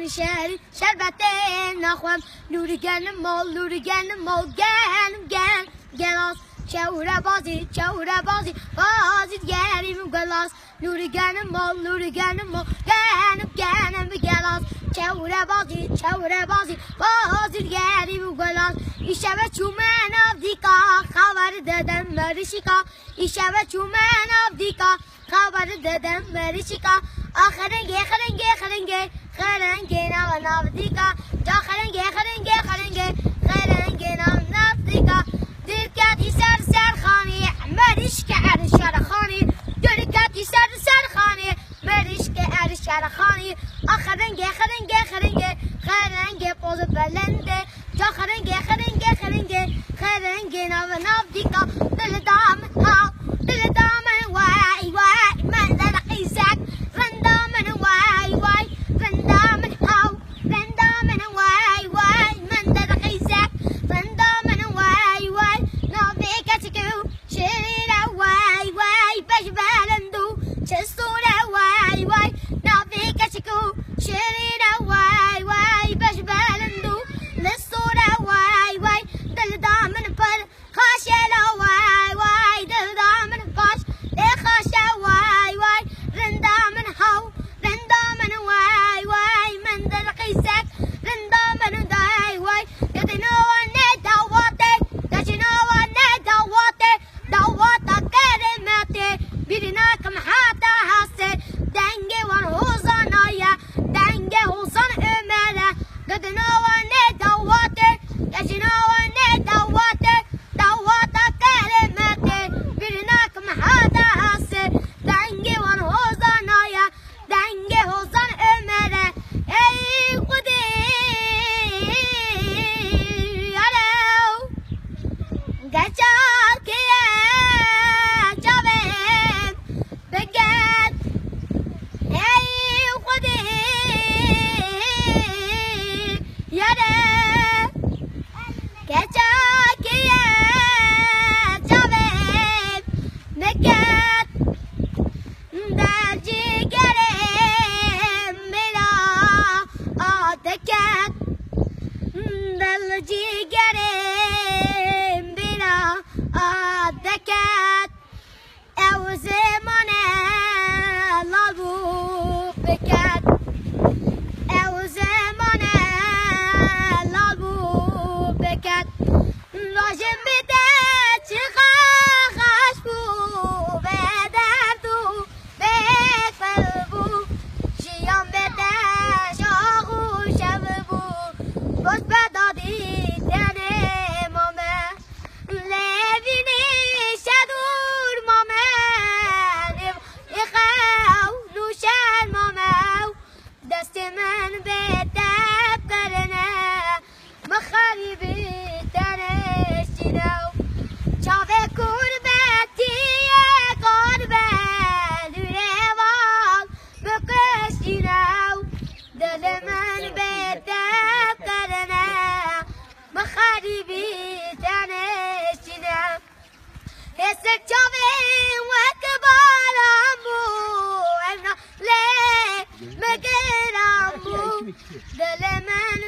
من شهری شربت نخوام لورگن مال گن گلاس چهوره بازی بازی گریم گلاس لورگن مال گنم گلاس چهوره بازی بازی گریم گلاس این شب چومن آب دیکا خبر دادم مریشیکا این شب چومن آب دیکا خبر دادم مریشیکا خرنگه ناو دیکا جا خرنگه ناو دیکا درکتی سر خانی مریش که عرشار خانی درکتی سر خانی مریش که عرشار خانی خرنگه پوز بلنده جا خرنگه ناو دیکا دل دام وای من در قیزک رندامن وای رندامن وای من در قیزک رندامن وای نابیکتکو شریره وای بش بلندو چستوره وای نابیکتکو شریره وای بش بلندو لستوره وای دل دامن پر خاشلا وای دل دامن پاش خاشا وای رندامن وای من در قیزک رندامن وای دواته کلمته بیرنا کم حتا هسته دنگ وان حوزانایا دنگ حوزان امره گدنوانه دواته کلمته بیرنا کم حتا هسته دنگ وان حوزانایا دنگ حوزان امره ای خودی گچار که جاویم بگد ای خودی گچار که جاویم بگد در جگرم میرا آدکت دل جگرم میرا آدکت او زمان لالبو بکت او زمان لالبو بکت لازم بده چقاقش بو به دردو به قلبو شیام بده شاقوشم بو باش بدادی تنه مامه لبینی شدور مامه اخاو نوشن مامه دست من به دب کرنه مخریبی تنه شنو چاوه کربتی قربه دوروال بکشینو دل من به دب کرنه مخریبی تنه شنو حسک چاوه وکبالم بو امنا لی مگرم بو دل من